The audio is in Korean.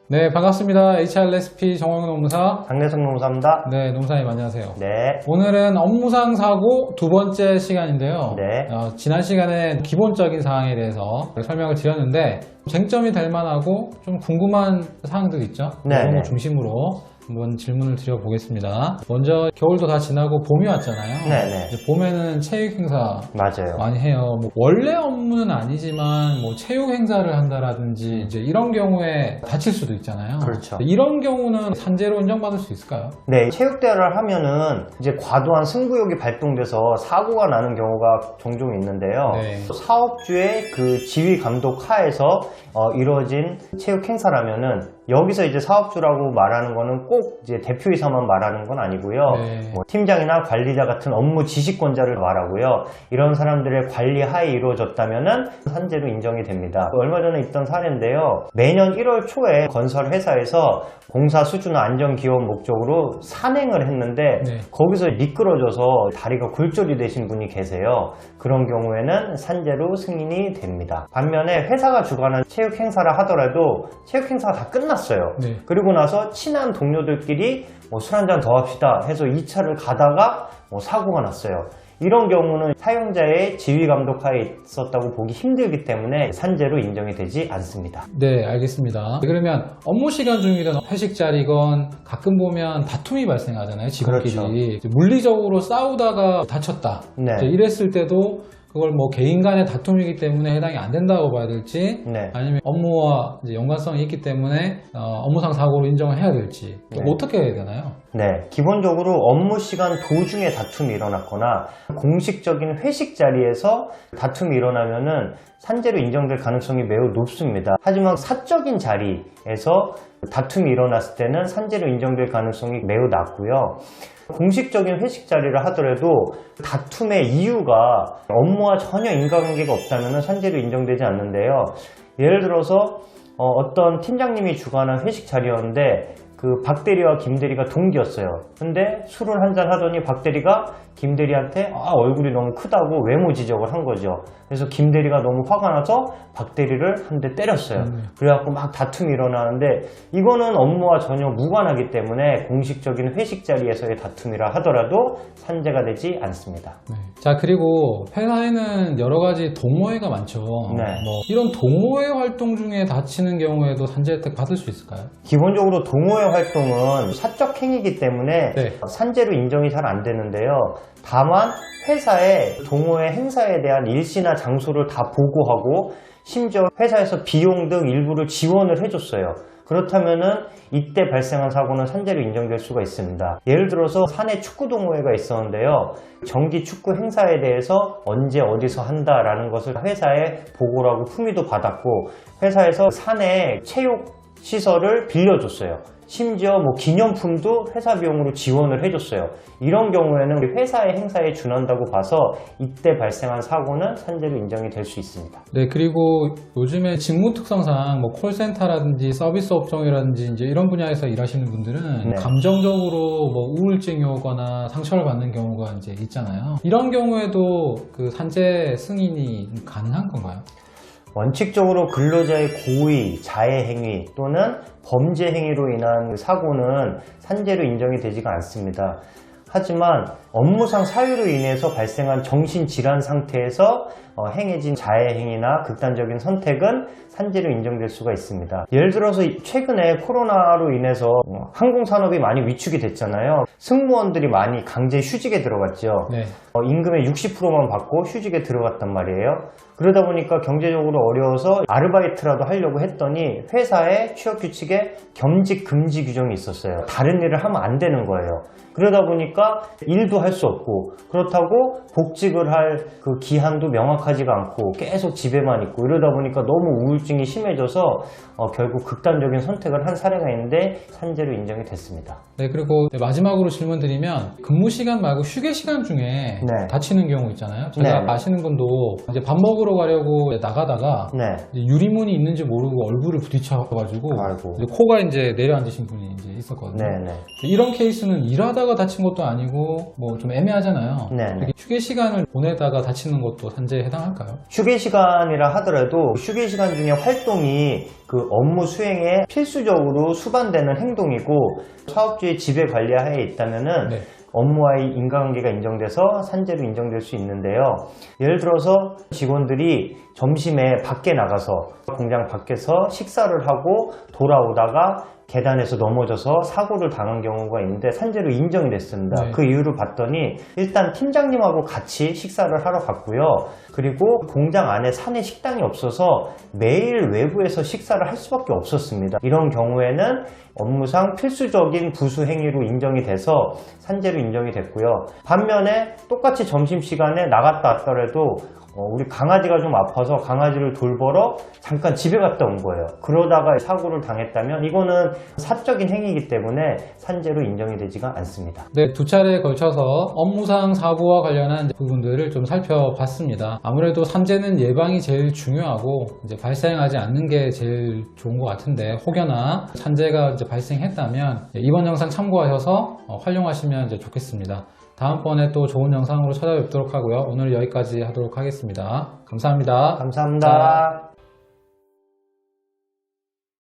네, 반갑습니다. HRSP 정원근 노무사. 장내성 노무사입니다. 네, 노무사님 안녕하세요. 네. 오늘은 업무상 사고 두 번째 시간인데요. 네. 지난 시간에 기본적인 사항에 대해서 설명을 드렸는데 쟁점이 될 만하고 좀 궁금한 사항들 있죠? 네, 그런 거 네. 중심으로 한번 질문을 드려보겠습니다. 먼저 겨울도 다 지나고 봄이 왔잖아요. 네네. 이제 봄에는 체육 행사 맞아요. 많이 해요. 뭐 원래 업무는 아니지만 뭐 체육 행사를 한다라든지 이제 이런 경우에 다칠 수도 있잖아요. 그렇죠. 이런 경우는 산재로 인정받을 수 있을까요? 네, 체육대회를 하면은 이제 과도한 승부욕이 발동돼서 사고가 나는 경우가 종종 있는데요. 네. 사업주의 그 지휘 감독 하에서 이루어진 체육 행사라면은 여기서 이제 사업주라고 말하는 거는 꼭 이제 대표이사만 말하는 건 아니고요. 네. 뭐 팀장이나 관리자 같은 업무 지시권자를 말하고요. 이런 사람들의 관리 하에 이루어졌다면은 산재로 인정이 됩니다. 얼마 전에 있던 사례인데요. 매년 1월 초에 건설 회사에서 공사 수주나 안전 기원 목적으로 산행을 했는데 네. 거기서 미끄러져서 다리가 골절이 되신 분이 계세요. 그런 경우에는 산재로 승인이 됩니다. 반면에 회사가 주관한 체육 행사를 하더라도 체육 행사가 다 끝났어요. 네. 그리고 나서 친한 동료들끼리 술 한잔 더 합시다 해서 2차를 가다가 사고가 났어요. 이런 경우는 사용자의 지휘 감독하에 있었다고 보기 힘들기 때문에 산재로 인정이 되지 않습니다. 네, 알겠습니다. 그러면 업무 시간 중이든 회식 자리건 가끔 보면 다툼이 발생하잖아요, 직원끼리. 그렇죠. 물리적으로 싸우다가 다쳤다. 네. 이제 이랬을 때도 그걸 뭐 개인 간의 다툼이기 때문에 해당이 안 된다고 봐야 될지, 네. 아니면 업무와 이제 연관성이 있기 때문에 업무상 사고로 인정을 해야 될지, 네. 어떻게 해야 되나요? 네, 기본적으로 업무 시간 도중에 다툼이 일어났거나 공식적인 회식 자리에서 다툼이 일어나면은 산재로 인정될 가능성이 매우 높습니다. 하지만 사적인 자리에서 다툼이 일어났을 때는 산재로 인정될 가능성이 매우 낮고요. 공식적인 회식 자리를 하더라도 다툼의 이유가 업무와 전혀 인과관계가 없다면 산재로 인정되지 않는데요. 예를 들어서 어떤 팀장님이 주관한 회식 자리였는데 그 박대리와 김대리가 동기였어요. 근데 술을 한잔 하더니 박대리가 김대리한테 얼굴이 너무 크다고 외모 지적을 한 거죠. 그래서 김대리가 너무 화가 나서 박대리를 한 대 때렸어요. 그래갖고 막 다툼이 일어나는데 이거는 업무와 전혀 무관하기 때문에 공식적인 회식 자리에서의 다툼이라 하더라도 산재가 되지 않습니다. 네. 자, 그리고 회사에는 여러 가지 동호회가 많죠. 네. 뭐 이런 동호회 활동 중에 다치는 경우에도 산재 혜택 받을 수 있을까요? 기본적으로 동호회 활동은 사적 행위이기 때문에 네. 산재로 인정이 잘 안 되는데요. 다만 회사의 동호회 행사에 대한 일시나 장소를 다 보고하고 심지어 회사에서 비용 등 일부를 지원을 해줬어요. 그렇다면은 이때 발생한 사고는 산재로 인정될 수가 있습니다. 예를 들어서 사내 축구 동호회가 있었는데요. 정기 축구 행사에 대해서 언제 어디서 한다라는 것을 회사에 보고를 하고 품위도 받았고 회사에서 사내 체육 시설을 빌려줬어요. 심지어 기념품도 회사 비용으로 지원을 해줬어요. 이런 경우에는 우리 회사의 행사에 준한다고 봐서 이때 발생한 사고는 산재로 인정이 될 수 있습니다. 네, 그리고 요즘에 직무 특성상 콜센터라든지 서비스 업종이라든지 이제 이런 분야에서 일하시는 분들은 네. 감정적으로 우울증이 오거나 상처를 받는 경우가 이제 있잖아요. 이런 경우에도 그 산재 승인이 가능한 건가요? 원칙적으로 근로자의 고의, 자해 행위 또는 범죄 행위로 인한 사고는 산재로 인정이 되지가 않습니다. 하지만 업무상 사유로 인해서 발생한 정신질환 상태에서 행해진 자해 행위나 극단적인 선택은 산재로 인정될 수가 있습니다. 예를 들어서 최근에 코로나로 인해서 항공산업이 많이 위축이 됐잖아요. 승무원들이 많이 강제 휴직에 들어갔죠. 네. 임금의 60%만 받고 휴직에 들어갔단 말이에요. 그러다 보니까 경제적으로 어려워서 아르바이트라도 하려고 했더니 회사의 취업규칙에 겸직 금지 규정이 있었어요. 다른 일을 하면 안 되는 거예요. 그러다 보니까 일도 할 수 없고 그렇다고 복직을 할 그 기한도 명확하지가 않고 계속 집에만 있고 이러다 보니까 너무 우울증이 심해져서 결국 극단적인 선택을 한 사례가 있는데 산재로 인정이 됐습니다. 네, 그리고 마지막으로 질문 드리면 근무 시간 말고 휴게 시간 중에 네. 다치는 경우 있잖아요. 제가 네. 아시는 분도 이제 밥 먹으러 보러 가려고 나가다가 네. 이제 유리문이 있는지 모르고 얼굴을 부딪혀가지고 아이고. 이제 코가 이제 내려앉으신 분이 이제 있었거든요. 네네. 이런 케이스는 일하다가 다친 것도 아니고 뭐 좀 애매하잖아요. 네네. 이렇게 휴게 시간을 보내다가 다치는 것도 산재에 해당할까요? 휴게 시간이라 하더라도 휴게 시간 중에 활동이 그 업무 수행에 필수적으로 수반되는 행동이고 사업주의 지배 관리하에 있다면은 네. 업무와의 인과관계가 인정돼서 산재로 인정될 수 있는데요. 예를 들어서 직원들이 점심에 밖에 나가서 공장 밖에서 식사를 하고 돌아오다가 계단에서 넘어져서 사고를 당한 경우가 있는데 산재로 인정이 됐습니다. 네. 그 이유를 봤더니 일단 팀장님하고 같이 식사를 하러 갔고요. 그리고 공장 안에 사내 식당이 없어서 매일 외부에서 식사를 할 수밖에 없었습니다. 이런 경우에는 업무상 필수적인 부수 행위로 인정이 돼서 산재로 인정이 됐고요. 반면에 똑같이 점심시간에 나갔다 왔더라도 우리 강아지가 좀 아파서 강아지를 돌보러 잠깐 집에 갔다 온 거예요. 그러다가 사고를 당했다면 이거는 사적인 행위이기 때문에 산재로 인정이 되지가 않습니다. 네, 두 차례에 걸쳐서 업무상 사고와 관련한 부분들을 좀 살펴봤습니다. 아무래도 산재는 예방이 제일 중요하고 이제 발생하지 않는 게 제일 좋은 것 같은데 혹여나 산재가 이제 발생했다면 이번 영상 참고하셔서 활용하시면 이제 좋겠습니다. 다음번에 또 좋은 영상으로 찾아뵙도록 하고요. 오늘 여기까지 하도록 하겠습니다. 감사합니다. 감사합니다.